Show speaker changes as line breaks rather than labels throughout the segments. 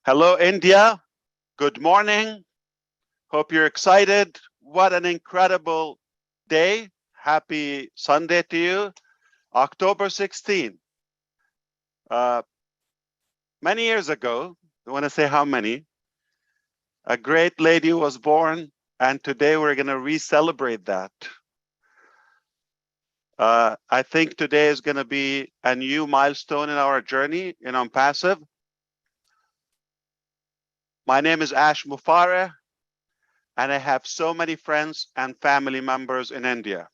Hello, India. Good morning. Hope you're excited. What an incredible day. Happy Sunday to you. October 16. Many years ago, I want to say how many, a great lady was born, and today we're going to re-celebrate that. I think today is going to be a new milestone in our journey in Onpassive. My name is MUFAREH, and I have so many friends and family members in India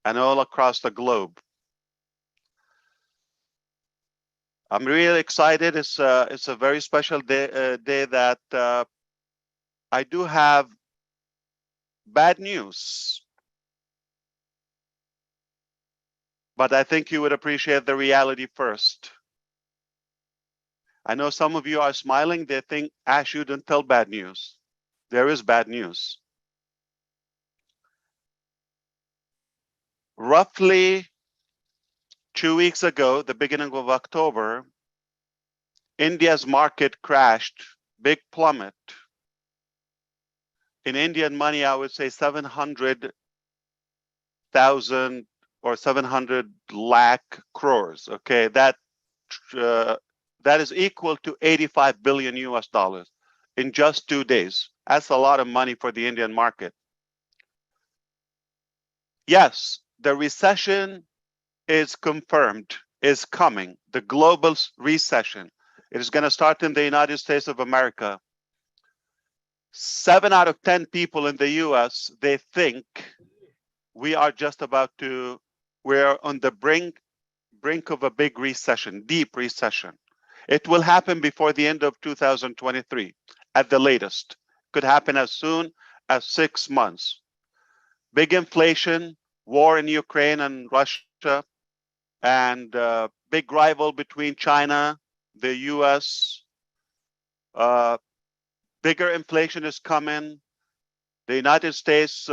and all across the globe. I'm really excited. It's a very special day that I do have bad news, but I think you would appreciate the reality first. I know some of you are smiling. They think, Ash, you didn't tell bad news. There is bad news. Roughly 2 weeks ago, the beginning of October, India's market crashed, big plummet. In Indian money, I would say 700,000 or 700 lakh crores. Okay, that is equal to 85 billion US dollars in just 2 days. That's a lot of money for the Indian market. Yes, the recession is confirmed, is coming. The global recession. It is going to start in the United States of America. 7 out of 10 people in the US, they think we're on the brink of a big recession, deep recession. It will happen before the end of 2023 at the latest. Could happen as soon as 6 months. Big inflation, war in Ukraine and Russia, and big rival between China, the US. Bigger inflation is coming. The United States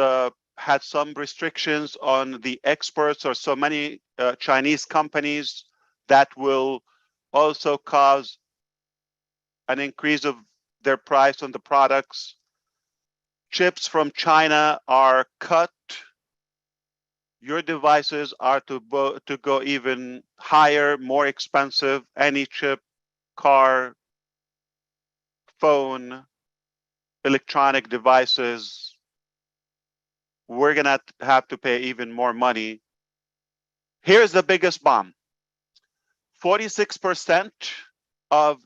had some restrictions on the exports or so many Chinese companies that will also cause an increase of their price on the products. Chips from China are cut. Your devices are to go even higher, more expensive. Any chip, car, phone, electronic devices, we're going to have to pay even more money. Here's the biggest bomb. 46% of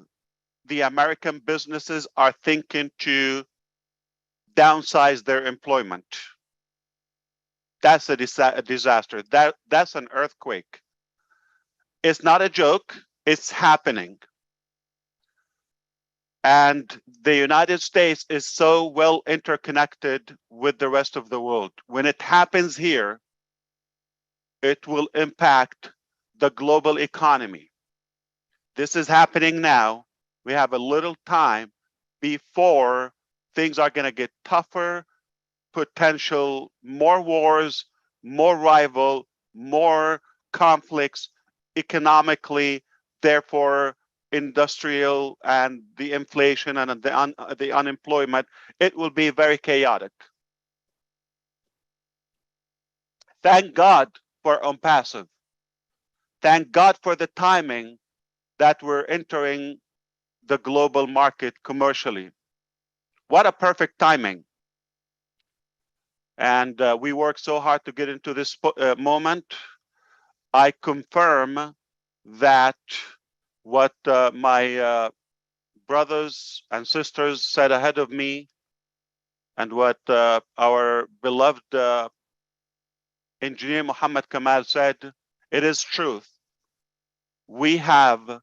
the American businesses are thinking to downsize their employment. That's a disaster. That's an earthquake. It's not a joke. It's happening. And the United States is so well interconnected with the rest of the world. When it happens here, it will impact the global economy. This is happening now. We have a little time before things are going to get tougher, potential more wars, more rival, more conflicts economically, therefore industrial, and the inflation and the unemployment. It will be very chaotic. Thank God for Onpassive. Thank God for the timing that we're entering the global market commercially. What a perfect timing. And we worked so hard to get into this moment. I confirm that what my brothers and sisters said ahead of me, and what our beloved engineer Muhammad Kamal said, it is truth. We have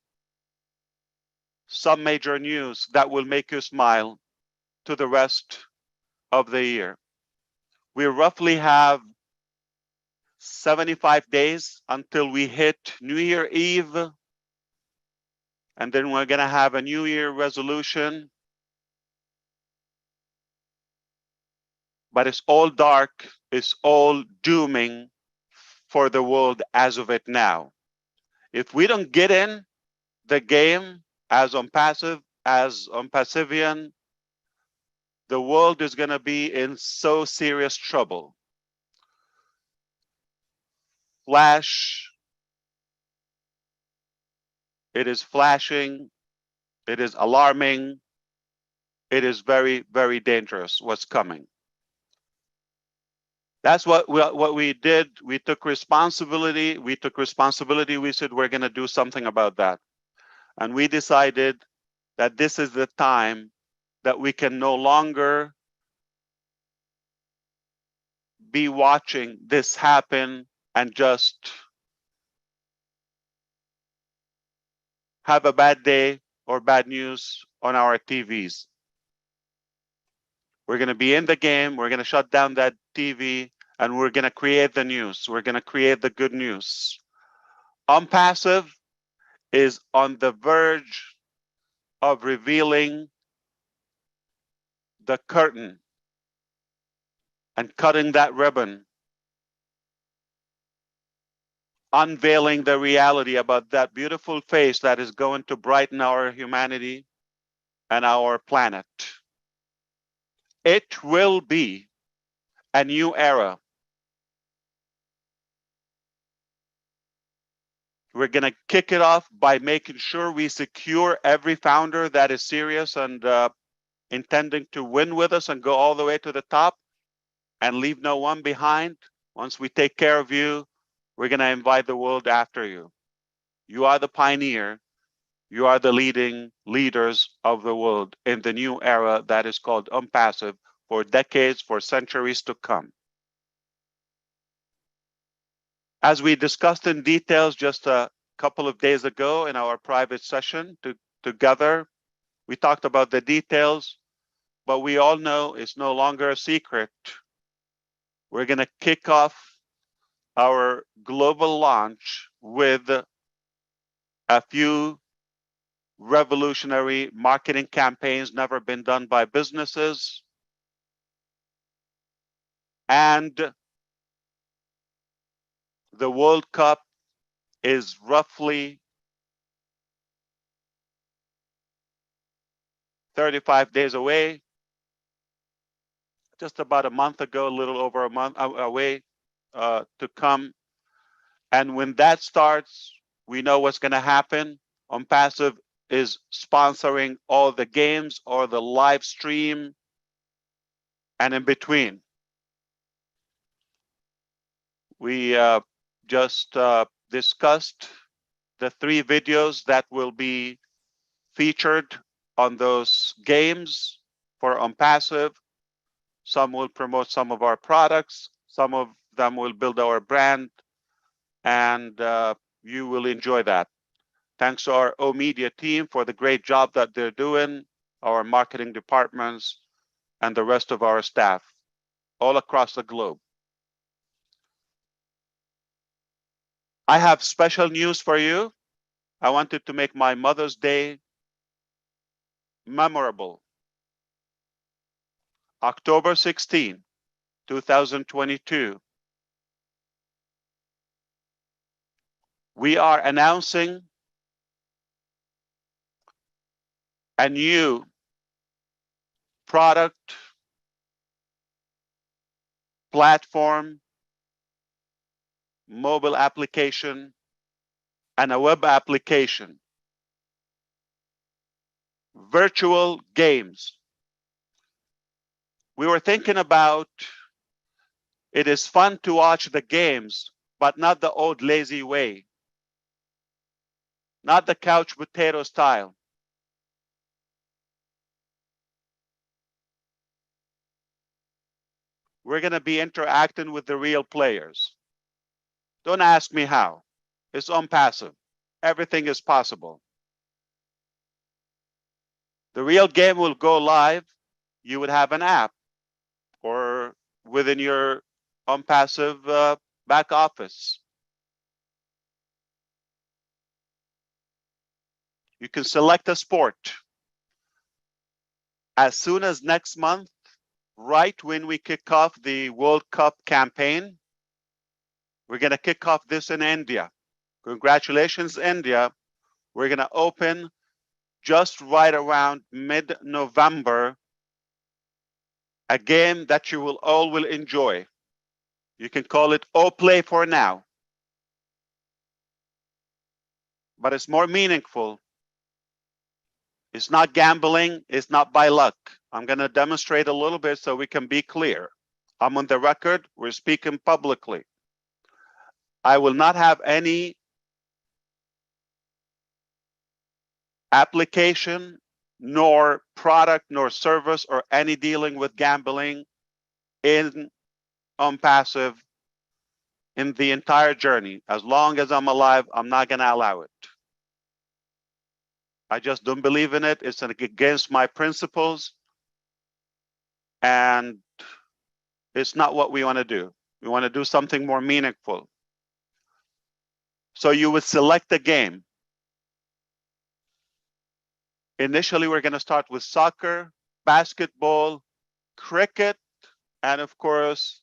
some major news that will make you smile to the rest of the year. We roughly have 75 days until we hit New Year Eve, and then we're going to have a New Year resolution. But it's all dark, it's all dooming for the world as of it now. If we don't get in the game as Onpassivian, the world is going to be in so serious trouble. Flash, it is flashing, it is alarming, it is very, very dangerous what's coming. That's what we did. We took responsibility. We said we're going to do something about that. And we decided that this is the time that we can no longer be watching this happen and just have a bad day or bad news on our TVs. We're going to be in the game. We're going to shut down that TV and we're going to create the news. We're going to create the good news. Onpassive is on the verge of revealing the curtain and cutting that ribbon, unveiling the reality about that beautiful face that is going to brighten our humanity and our planet. It will be a new era. We're going to kick it off by making sure we secure every founder that is serious and intending to win with us and go all the way to the top and leave no one behind. Once we take care of you, we're going to invite the world after you. You are the pioneer. You are the leading leaders of the world in the new era that is called Onpassive for decades, for centuries to come. As we discussed in details just a couple of days ago in our private session together, we talked about the details, but we all know it's no longer a secret. We're going to kick off our global launch with a few revolutionary marketing campaigns never been done by businesses. And the World Cup is roughly 35 days away. Just about a month ago, a little over a month away to come. And when that starts, we know what's going to happen. Onpassive is sponsoring all the games or the live stream and in between. We just discussed the 3 videos that will be featured on those games for Onpassive. Some will promote some of our products. Some of them will build our brand, and you will enjoy that. Thanks to our O Media team for the great job that they're doing, our marketing departments, and the rest of our staff all across the globe. I have special news for you. I wanted to make my Mother's Day memorable. October 16, 2022, we are announcing a new product, platform, mobile application, and a web application. Virtual games. We were thinking about it is fun to watch the games, but not the old lazy way, not the couch potato style. We're going to be interacting with the real players. Don't ask me how. It's Onpassive. Everything is possible. The real game will go live. You would have an app or within your Onpassive back office. You can select a sport. As soon as next month, right when we kick off the World Cup campaign, we're going to kick off this in India. Congratulations, India. We're going to open just right around mid-November, a game that you will all will enjoy. You can call it O-Play for now, but it's more meaningful. It's not gambling, it's not by luck. I'm going to demonstrate a little bit so we can be clear. I'm on the record, we're speaking publicly. I will not have any application, nor product, nor service, or any dealing with gambling in Onpassive in the entire journey. As long as I'm alive, I'm not going to allow it. I just don't believe in it. It's against my principles, and it's not what we want to do. We want to do something more meaningful. So you would select a game. Initially, we're going to start with soccer, basketball, cricket, and of course,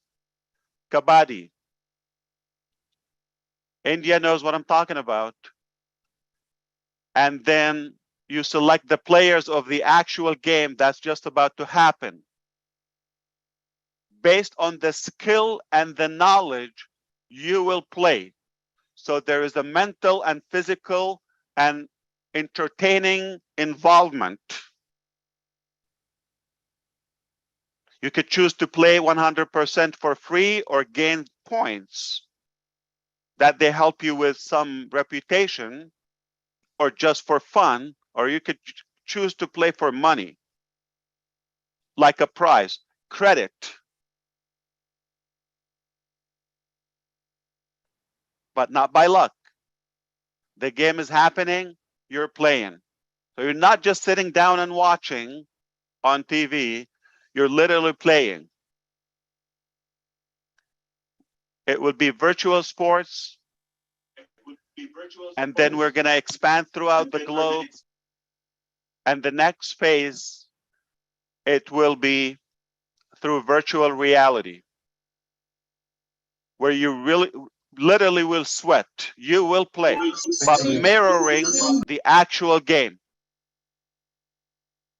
kabaddi. India knows what I'm talking about. And then you select the players of the actual game that's just about to happen. Based on the skill and the knowledge, you will play. So there is a mental and physical and entertaining involvement. You could choose to play 100% for free or gain points that they help you with some reputation, or just for fun, or you could choose to play for money, like a prize, credit. But not by luck. The game is happening, you're playing. So you're not just sitting down and watching on TV, you're literally playing. It will be virtual sports, and then we're going to expand throughout the globe. And the next phase, it will be through virtual reality, where you really literally will sweat. You will play, but mirroring the actual game.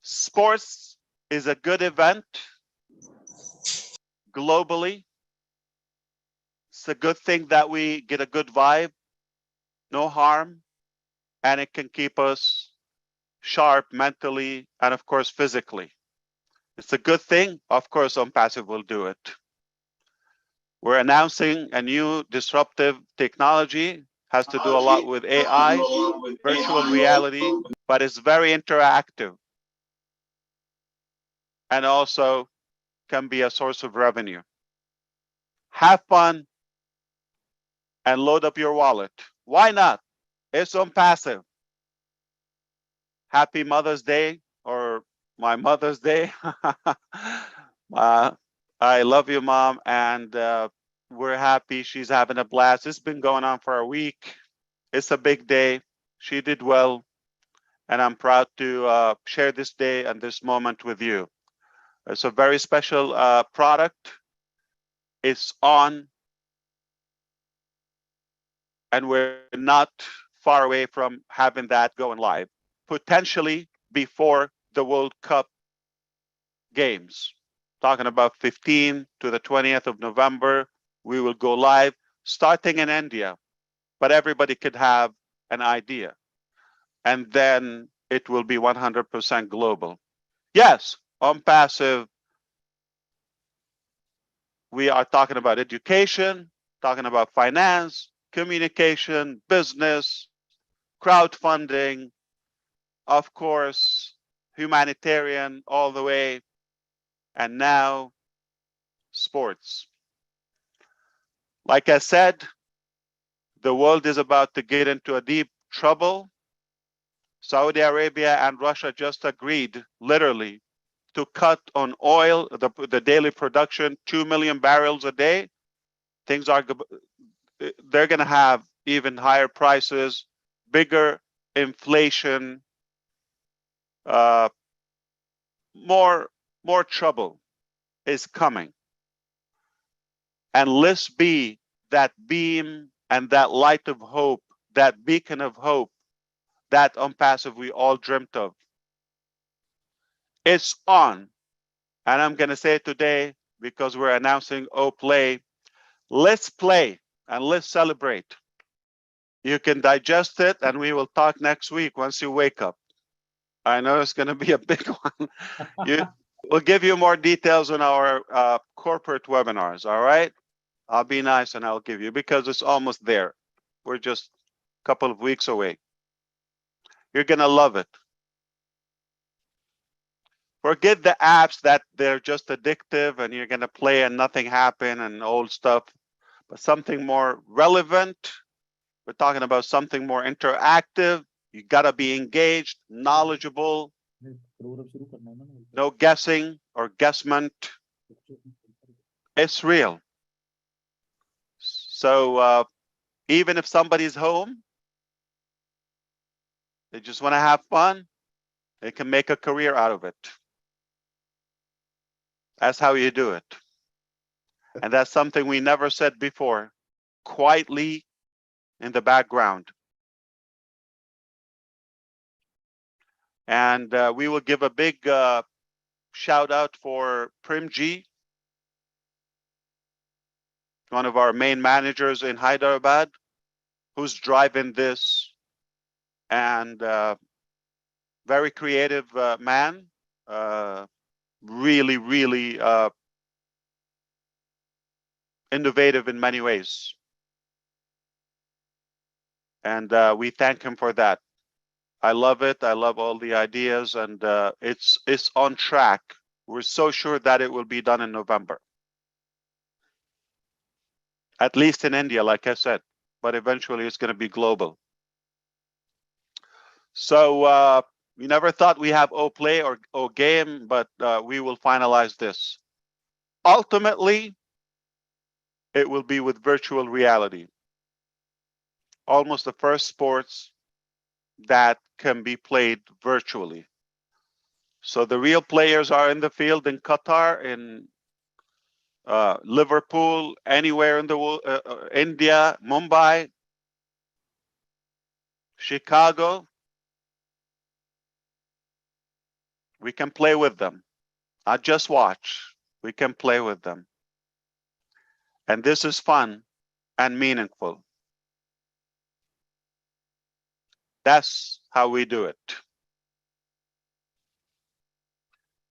Sports is a good event globally. It's a good thing that we get a good vibe, no harm, and it can keep us sharp mentally and of course physically. It's a good thing. Of course, Onpassive will do it. We're announcing a new disruptive technology, has to do a lot with AI, virtual reality, but it's very interactive and also can be a source of revenue. Have fun and load up your wallet. Why not? It's Onpassive. Happy Mother's Day, or my Mother's Day. I love you, Mom, and we're happy she's having a blast. It's been going on for a week. It's a big day. She did well, and I'm proud to share this day and this moment with you. It's a very special product. It's on, and we're not far away from having that going live, potentially before the World Cup games. Talking about 15th to the 20th of November, we will go live, starting in India, but everybody could have an idea. And then it will be 100% global. Yes, Onpassive, we are talking about education, talking about finance, communication, business, crowdfunding, of course, humanitarian all the way, and now sports. Like I said, the world is about to get into a deep trouble. Saudi Arabia and Russia just agreed, literally, to cut on oil, the daily production, 2 million barrels a day. Things are, they're going to have even higher prices, bigger inflation, more trouble is coming. And let's be that beam and that light of hope, that beacon of hope that Onpassive we all dreamt of. It's on. And I'm going to say it today because we're announcing Play. Let's play and let's celebrate. You can digest it, and we will talk next week once you wake up. I know it's going to be a big one. We'll give you more details on our corporate webinars, all right? I'll be nice and I'll give you, because it's almost there. We're just a couple of weeks away. You're going to love it. Forget the apps that they're just addictive and you're going to play and nothing happen and old stuff, but something more relevant. We're talking about something more interactive. You got to be engaged, knowledgeable, no guessing or guessment. It's real. So even if somebody's home, they just want to have fun, they can make a career out of it. That's how you do it. And that's something we never said before, quietly in the background. And we will give a big shout out for Primji, one of our main managers in Hyderabad, who's driving this, and very creative man, really innovative in many ways. And we thank him for that. I love it. I love all the ideas, and it's on track. We're so sure that it will be done in November. At least in India, like I said, but eventually it's going to be global. So we never thought we have Play or Game, but we will finalize this. Ultimately, it will be with virtual reality. Almost the first sports that can be played virtually. So the real players are in the field in Qatar, in Liverpool, anywhere in the world, India, Mumbai, Chicago. We can play with them. Not just watch. We can play with them. And this is fun and meaningful. That's how we do it.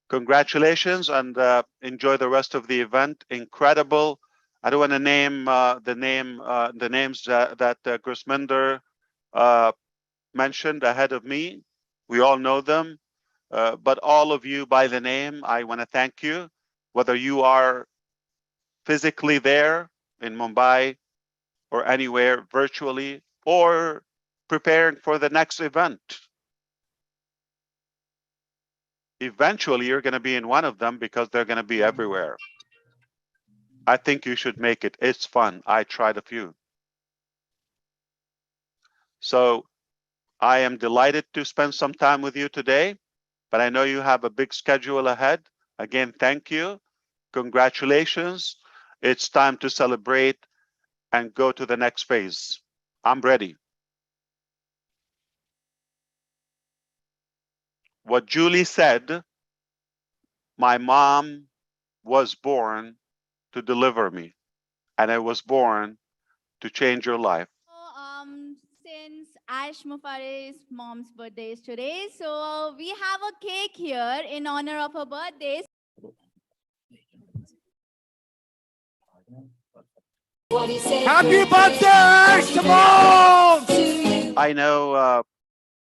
Congratulations, and enjoy the rest of the event. Incredible. I don't want to name the names that Grisminder mentioned ahead of me. We all know them, but all of you by the name, I want to thank you. Whether you are physically there in Mumbai or anywhere virtually, or preparing for the next event. Eventually, you're going to be in one of them because they're going to be everywhere. I think you should make it. It's fun. I tried a few. So I am delighted to spend some time with you today, but I know you have a big schedule ahead. Again, thank you. Congratulations. It's time to celebrate and go to the next phase. I'm ready. What Julie said, my mom was born to deliver me, and I was born to change your life.
Since MUFAREH's mom's birthday is today, so we have a cake here in honor of her birthday.
Happy birthday, Shimon!
I know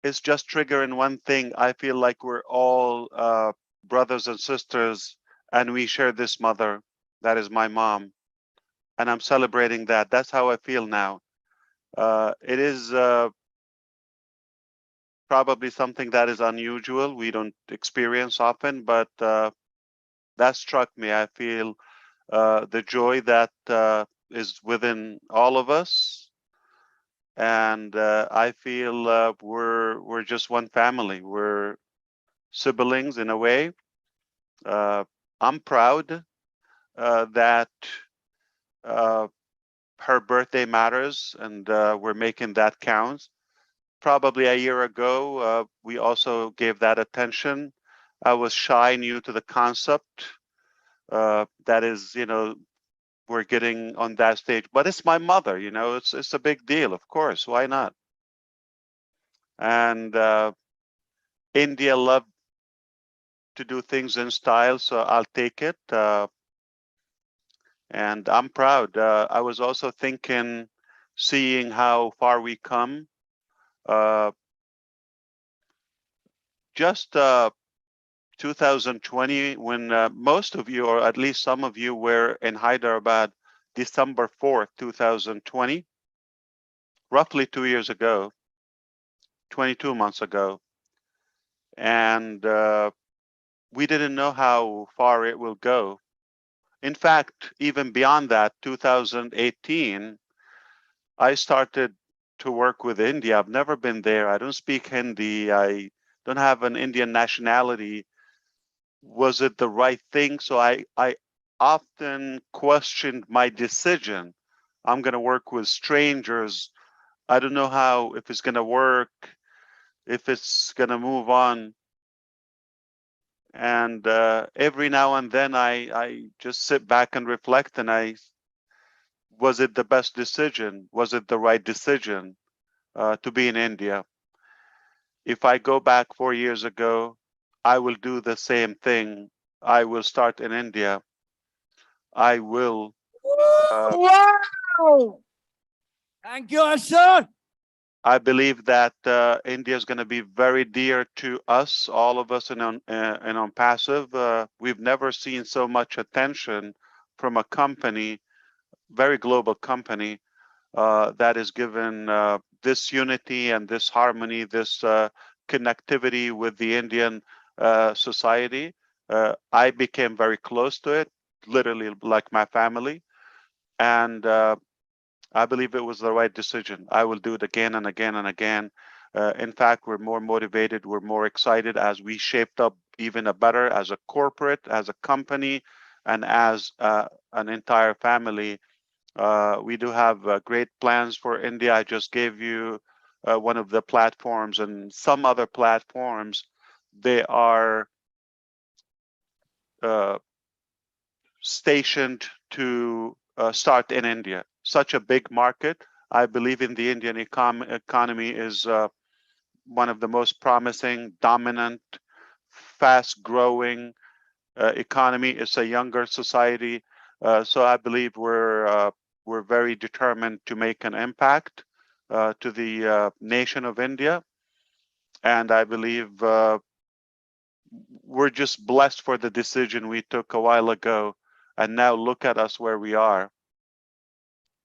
it's just triggering one thing. I feel like we're all brothers and sisters, and we share this mother. That is my mom, and I'm celebrating that. That's how I feel now. It is probably something that is unusual. We don't experience often, but that struck me. I feel the joy that is within all of us, and I feel we're just one family. We're siblings in a way. I'm proud that her birthday matters, and we're making that count. probably a year ago, we also gave that attention. I was shy, new to the concept. That is, we're getting on that stage, but it's my mother, it's a big deal, of course. Why not? And India loved to do things in style, so I'll take it. And I'm proud. I was also thinking, seeing how far we come. Just 2020, when most of you, or at least some of you, were in Hyderabad, December 4th, 2020, roughly 2 years ago, 22 months ago. And we didn't know how far it will go. In fact, even beyond that, 2018, I started to work with India. I've never been there. I don't speak Hindi. I don't have an Indian nationality. Was it the right thing? So I often questioned my decision. I'm going to work with strangers. I don't know how, if it's going to work, if it's going to move on. And every now and then I just sit back and reflect, and was it the best decision? Was it the right decision to be in India? If I go back 4 years ago, I will do the same thing. I will start in India. I will.
Wow! Thank you, Ashar.
I believe that India is going to be very dear to us, all of us in Onpassive. We've never seen so much attention from a company, very global company, that is given this unity and this harmony, this connectivity with the Indian society. I became very close to it, literally like my family. And I believe it was the right decision. I will do it again and again and again. In fact, we're more motivated, we're more excited as we shaped up even a better as a corporate, as a company, and as an entire family. We do have great plans for India. I just gave you one of the platforms, and some other platforms, they are stationed to start in India. Such a big market. I believe in the Indian economy is one of the most promising, dominant, fast-growing economy. It's a younger society, so I believe we're very determined to make an impact to the nation of India, and I believe we're just blessed for the decision we took a while ago, and now look at us where we are.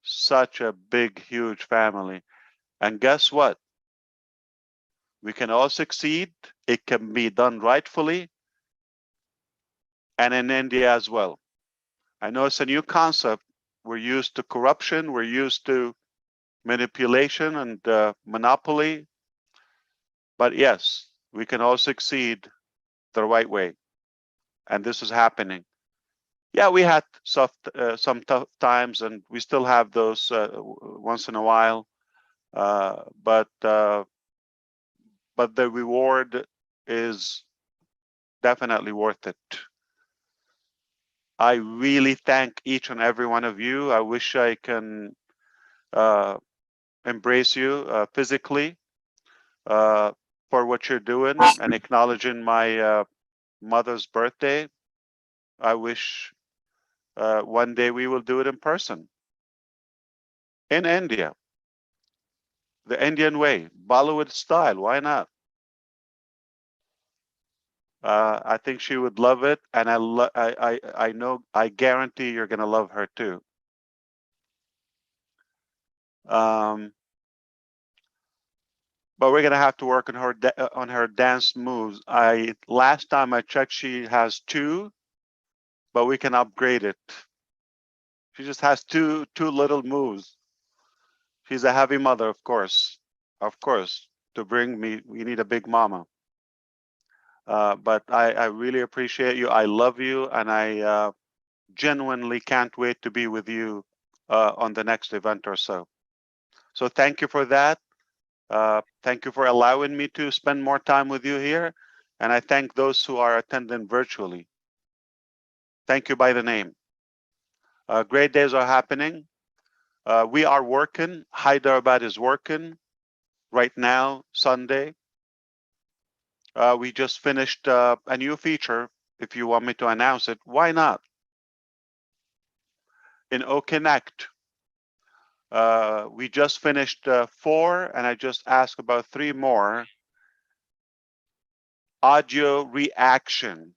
Such a big, huge family. And guess what? We can all succeed. It can be done rightfully, and in India as well. I know it's a new concept. We're used to corruption. We're used to manipulation and monopoly. But yes, we can all succeed the right way. And this is happening. Yeah, we had some tough times, and we still have those once in a while. But the reward is definitely worth it. I really thank each and every one of you. I wish I can embrace you physically for what you're doing and acknowledging my mother's birthday. I wish one day we will do it in person in India, the Indian way, Bollywood style. Why not? I think she would love it, and I know, I guarantee you're gonna love her too. But we're gonna have to work on her dance moves. Last time I checked, she has 2, but we can upgrade it. She just has two little moves. She's a heavy mother, of course. Of course, to bring me, we need a big mama. But I really appreciate you. I love you, and I genuinely can't wait to be with you on the next event or so. So thank you for that. Thank you for allowing me to spend more time with you here. And I thank those who are attending virtually. Thank you by the name. Great days are happening. We are working. Hyderabad is working right now, Sunday. We just finished a new feature. If you want me to announce it, why not? In OConnect, we just finished 4, and I just asked about 3 more. Audio reaction.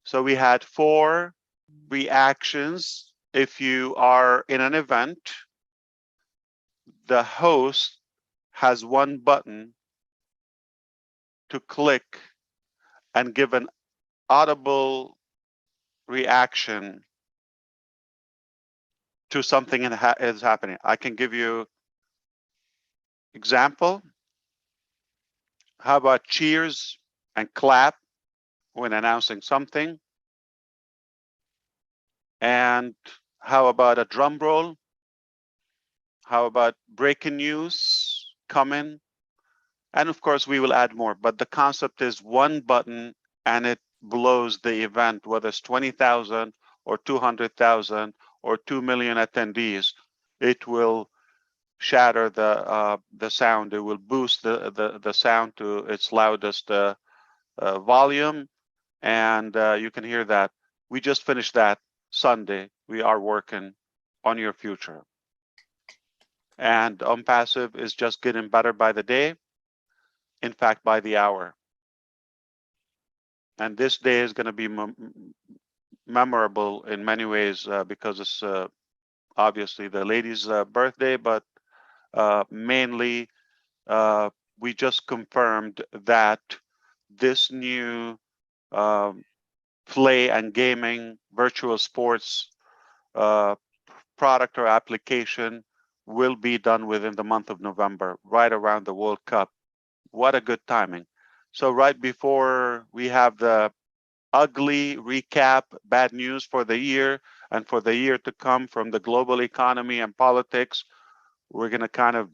So we had 4 reactions. If you are in an event, the host has one button to click and give an audible reaction to something that is happening. I can give you example. How about cheers and clap when announcing something? And how about a drum roll? How about breaking news coming? And of course, we will add more. But the concept is one button and it blows the event, whether it's 20,000 or 200,000 or 2 million attendees. It will shatter the sound. It will boost the sound to its loudest volume, and you can hear that. We just finished that Sunday. We are working on your future, and Onpassive is just getting better by the day. In fact, by the hour. And this day is going to be memorable in many ways because it's obviously the lady's birthday, but mainly we just confirmed that this new play and gaming virtual sports product or application will be done within the month of November, right around the World Cup. What a good timing. So right before we have the ugly recap, bad news for the year and for the year to come from the global economy and politics, we're going to kind of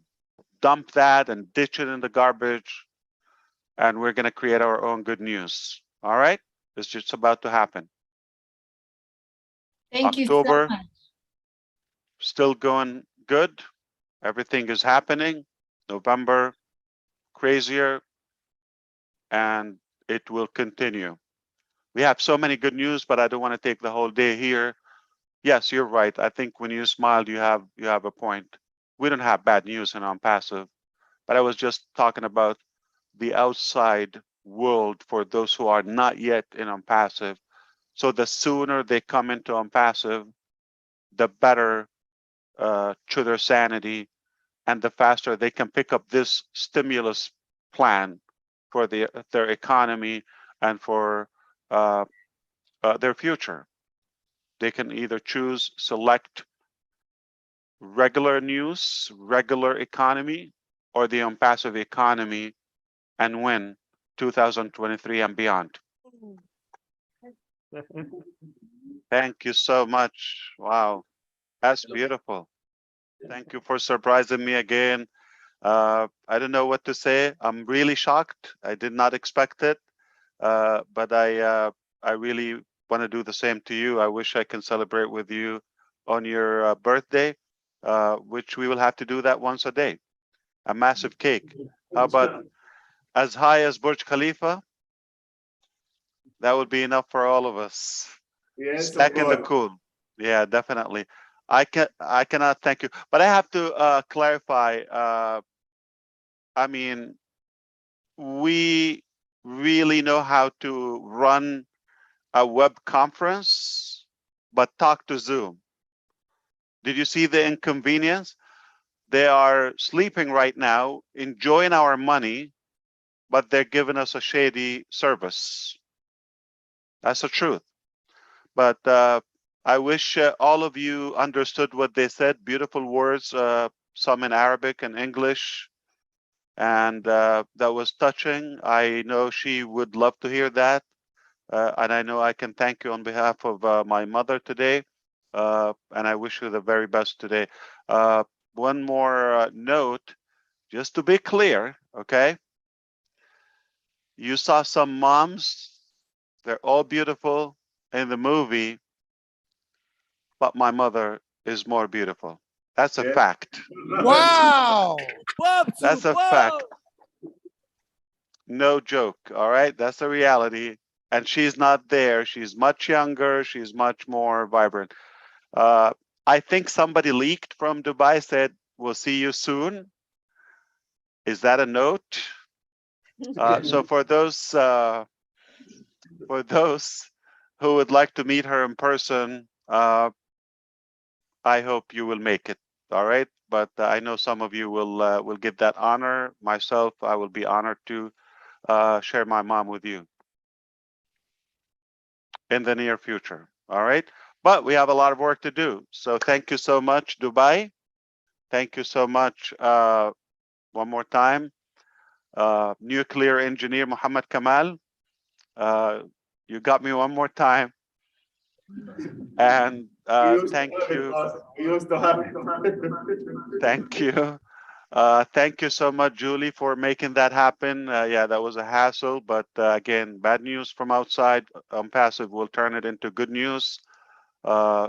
dump that and ditch it in the garbage, and we're going to create our own good news. All right? It's just about to happen.
Thank you so
October,
much.
still going good. Everything is happening. November, crazier, and it will continue. We have so many good news, but I don't want to take the whole day here. Yes, you're right. I think when you smiled, you have a point. We don't have bad news in Onpassive, but I was just talking about the outside world for those who are not yet in Onpassive. So the sooner they come into Onpassive, the better to their sanity, and the faster they can pick up this stimulus plan for their economy and for their future. They can either choose, select regular news, regular economy, or the Onpassive economy and win 2023 and beyond. Thank you so much. Wow, that's beautiful. Thank you for surprising me again. I don't know what to say. I'm really shocked. I did not expect it, but I really want to do the same to you. I wish I can celebrate with you on your birthday, which we will have to do that once a day. A massive cake. How about as high as Burj Khalifa? That would be enough for all of us.
Yes, of
Stack in the
course.
cool. Yeah, definitely. I cannot thank you, but I have to clarify. I mean, we really know how to run a web conference, but talk to Zoom. Did you see the inconvenience? They are sleeping right now, enjoying our money, but they're giving us a shady service. That's the truth. But I wish all of you understood what they said. Beautiful words, some in Arabic and English. And that was touching. I know she would love to hear that. And I know I can thank you on behalf of my mother today. And I wish you the very best today. one more note, just to be clear, okay? You saw some moms, they're all beautiful in the movie, but my mother is more beautiful. That's a fact.
Wow. Superb,
That's a fact.
superb.
No joke, all right? That's the reality. And she's not there. She's much younger. She's much more vibrant. Uh, I think somebody leaked from Dubai said, "We'll see you soon." Is that a note? So for those who would like to meet her in person, I hope you will make it. All right, but I know some of you will give that honor. Myself, I will be honored to share my mom with you in the near future. All right, but we have a lot of work to do. So thank you so much, Dubai. Thank you so much. One more time, nuclear engineer Muhammad Kamal. You got me one more time. And thank you. Thank you. Thank you so much, Julie, for making that happen. Yeah, that was a hassle, but again, bad news from outside. Onpassive will turn it into good news. Uh,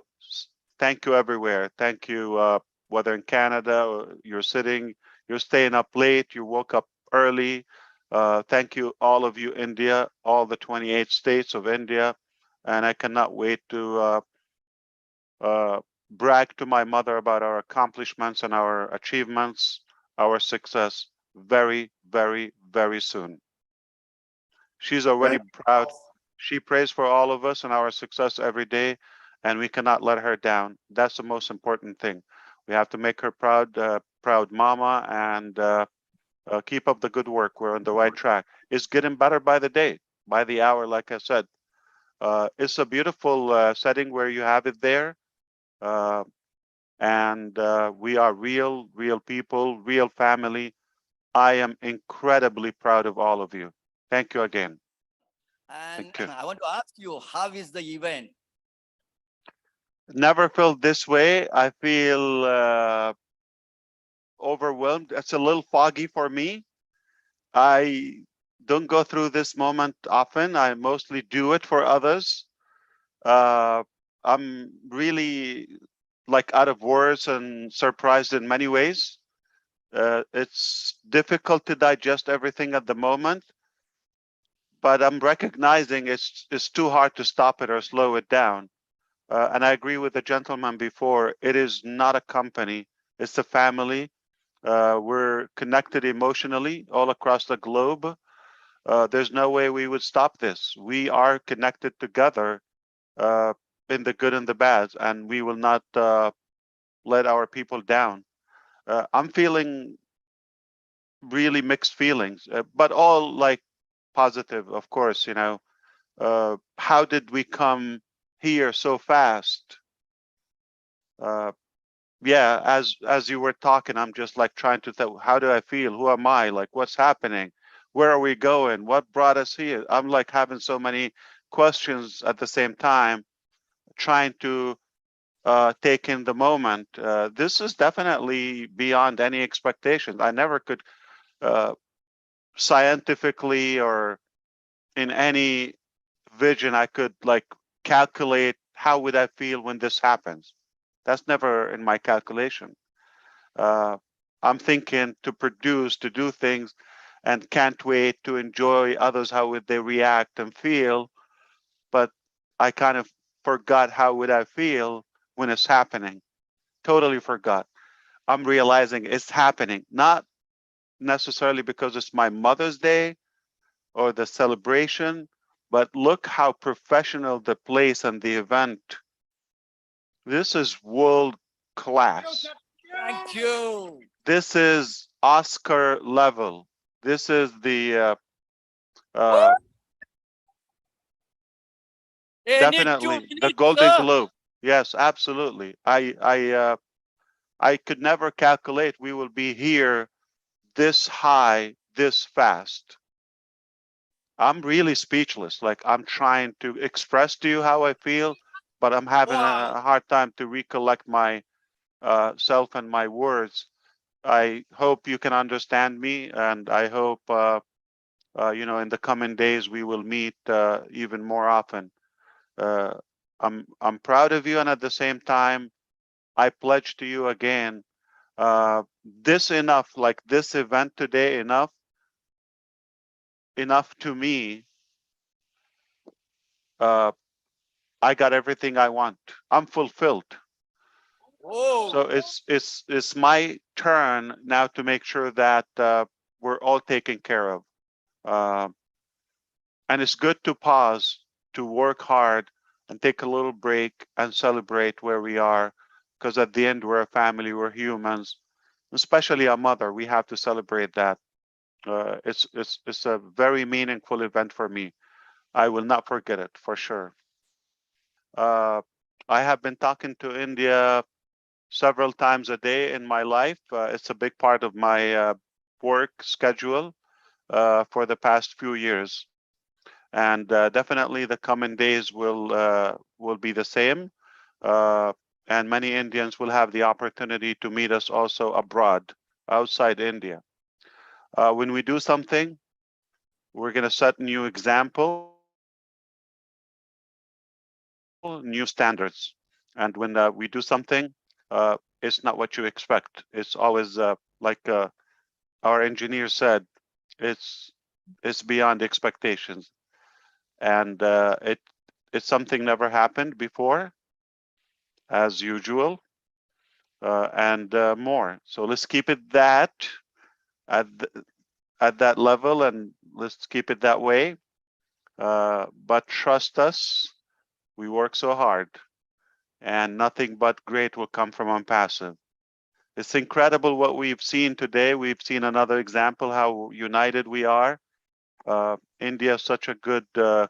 Thank you everywhere. Thank you, whether in Canada or you're staying up late, you woke up early. Thank you, all of you, India, all the 28 states of India. And I cannot wait to brag to my mother about our accomplishments and our achievements, our success very, very, very soon. She's already proud. She prays for all of us and our success every day, and we cannot let her down. That's the most important thing. We have to make her proud, proud mama, and keep up the good work. We're on the right track. It's getting better by the day, by the hour, like I said. It's a beautiful setting where you have it there. And we are real people, real family. I am incredibly proud of all of you. Thank you again.
And
Thank you.
I want to ask you, how is the event?
Never felt this way. I feel overwhelmed. It's a little foggy for me. I don't go through this moment often. I mostly do it for others. I'm really like out of words and surprised in many ways. It's difficult to digest everything at the moment, but I'm recognizing it's too hard to stop it or slow it down. And I agree with the gentleman before. It is not a company; it's a family. We're connected emotionally all across the globe. There's no way we would stop this. We are connected together uh, in the good and the bad, and we will not let our people down. I'm feeling really mixed feelings, but all like positive, of course. How did we come here so fast? Yeah, as you were talking, I'm just like trying to think, how do I feel? Who am I? Like, what's happening? Where are we going? What brought us here? I'm like having so many questions at the same time, trying to take in the moment. This is definitely beyond any expectations. I never could uh, scientifically or in any vision I could like calculate how would I feel when this happens. That's never in my calculation. Uh, I'm thinking to produce, to do things, and can't wait to enjoy others how would they react and feel. But I kind of forgot how would I feel when it's happening. Totally forgot. I'm realizing it's happening, not necessarily because it's my Mother's Day or the celebration, but look how professional the place and the event. This is world class.
Thank you.
This is Oscar level. This is the uh,
We
definitely the
need,
Golden
sir.
Globe. Yes, absolutely. I could never calculate we will be here this high, this fast. I'm really speechless. Like I'm trying to express to you how I feel, but I'm having
Wow.
a hard time to recollect my self and my words. I hope you can understand me, and I hope in the coming days we will meet even more often. Uh, I'm proud of you, and at the same time, I pledge to you again. This enough, like this event today, enough to me. Uh, I got everything I want. I'm fulfilled. So
Oh,
it's my turn now to make sure that we're all taken care of. Uh, and it's good to pause, to work hard, and take a little break and celebrate where we are, because at the end we're a family, we're humans, especially a mother. We have to celebrate that. It's a very meaningful event for me. I will not forget it for sure. Uh, I have been talking to India several times a day in my life. It's a big part of my work schedule for the past few years, and definitely the coming days will be the same. Uh, and many Indians will have the opportunity to meet us also abroad, outside India. When we do something, we're going to set new example, new standards. And when we do something, it's not what you expect. It's always like our engineer said, it's it's beyond expectations, and it's something never happened before, as usual, and more. So let's keep it that at at that level, and let's keep it that way. But trust us, we work so hard, and nothing but great will come from Onpassive. It's incredible what we've seen today. We've seen another example how united we are. India is such a good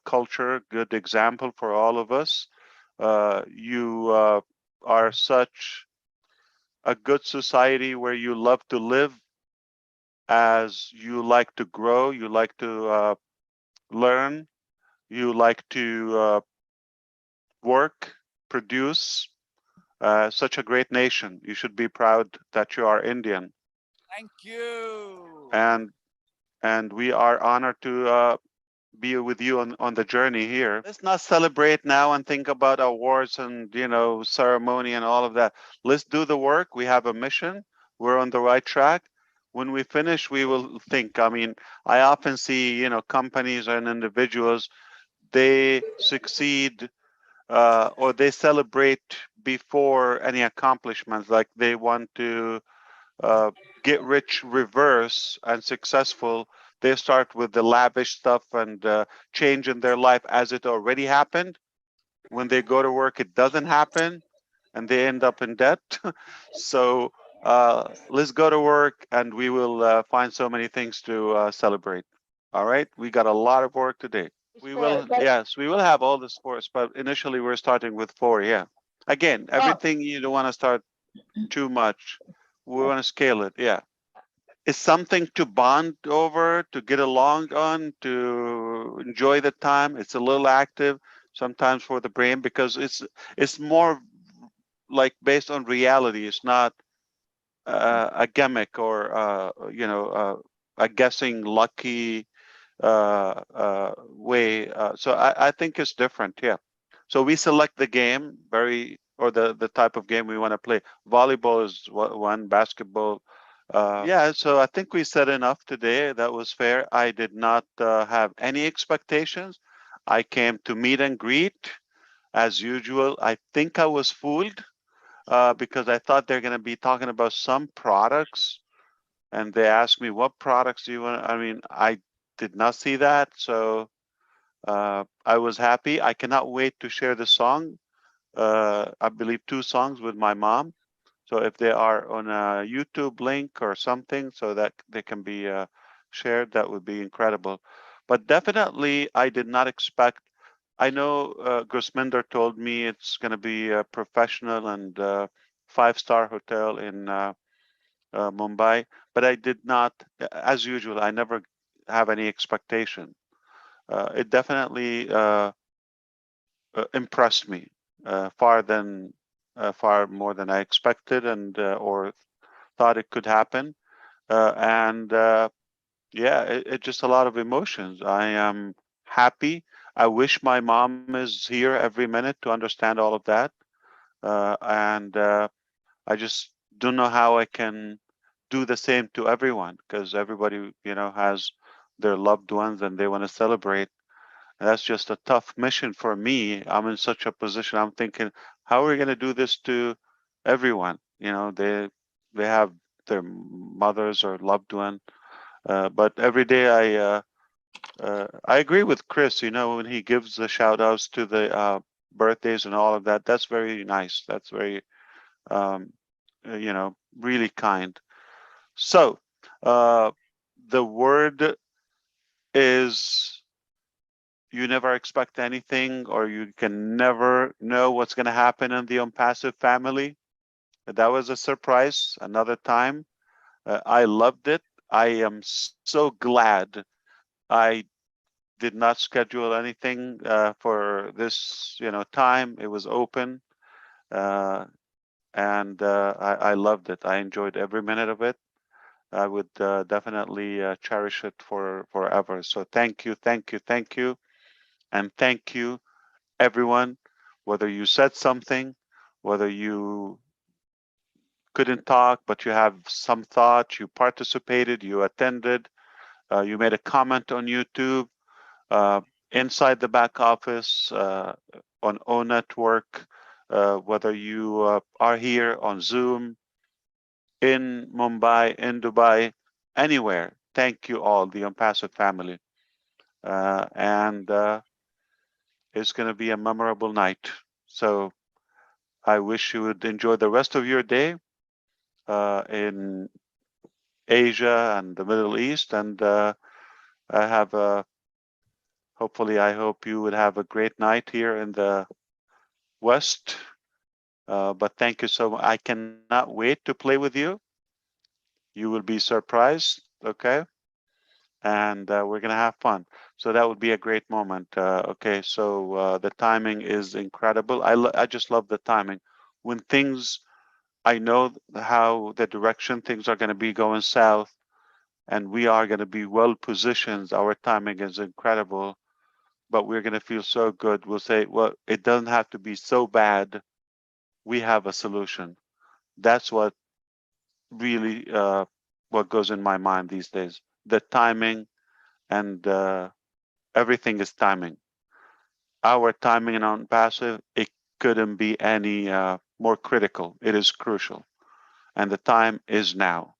culture, good example for all of us. You are such a good society where you love to live, as you like to grow, you like to learn, you like to work, produce. Such a great nation. You should be proud that you are Indian,
thank you.
and we are honored to be with you on the journey here. Let's not celebrate now and think about awards and ceremony and all of that. Let's do the work. We have a mission. We're on the right track. When we finish, we will think. I mean, I often see companies and individuals, they succeed or they celebrate before any accomplishments. Like they want to uh, get rich reverse and successful. They start with the lavish stuff and change in their life as it already happened. When they go to work, it doesn't happen, and they end up in debt. So let's go to work, and we will find so many things to celebrate. All right, we got a lot of work today. We will, yes, we will have all the sports, but initially we're starting with four. Yeah. Again, everything you don't want to start too much. We want to scale it. Yeah. It's something to bond over, to get along on, to enjoy the time. It's a little active sometimes for the brain, because it's more like based on reality. It's not a gimmick or a guessing lucky way. So I think it's different. Yeah. So we select the game or the type of game we want to play. Volleyball is one, basketball. Yeah, so I think we said enough today. That was fair. I did not have any expectations. I came to meet and greet as usual. I think I was fooled because I thought they're going to be talking about some products, and they asked me, what products do you want? I mean, I did not see that. So I was happy. I cannot wait to share the song. I believe 2 songs with my mom. So if they are on a YouTube link or something so that they can be shared, that would be incredible. But definitely, I did not expect. I know Gusminder told me it's going to be a professional and 5-star hotel in Mumbai, but I did not, as usual, I never have any expectation. It definitely impressed me far than far more than I expected and or thought it could happen. And yeah, it's just a lot of emotions. I am happy. I wish my mom is here every minute to understand all of that. And I just don't know how I can do the same to everyone because everybody, has their loved ones and they want to celebrate. And that's just a tough mission for me. I'm in such a position. I'm thinking, how are we going to do this to everyone? They have their mothers or loved one. But every day I agree with Chris. When he gives the shout outs to the birthdays and all of that, that's very nice. That's very um, really kind. So uh, the word is you never expect anything, or you can never know what's going to happen in the Onpassive family. That was a surprise. Another time, I loved it. I am so glad I did not schedule anything for this, time. It was open, uh, and I loved it. I enjoyed every minute of it. I would definitely cherish it for forever. So thank you, thank you, thank you, and thank you, everyone. Whether you said something, whether you couldn't talk but you have some thought, you participated, you attended, you made a comment on YouTube, uh, inside the back office, on O Network, whether you are here on Zoom, in Mumbai, in Dubai, anywhere. Thank you all, the Onpassive family. And it's going to be a memorable night. So I wish you would enjoy the rest of your day in Asia and the Middle East. And I have hopefully, I hope you would have a great night here in the West. But thank you so much. I cannot wait to play with you. You will be surprised. Okay. And we're gonna have fun. So that would be a great moment. Okay, so the timing is incredible. I just love the timing. When things, I know how the direction things are gonna be going south, and we are gonna be well positioned. Our timing is incredible, but we're gonna feel so good. We'll say, well, it doesn't have to be so bad. We have a solution. That's really what goes in my mind these days. The timing and everything is timing. Our timing on passive, it couldn't be any more critical. It is crucial. And the time is now.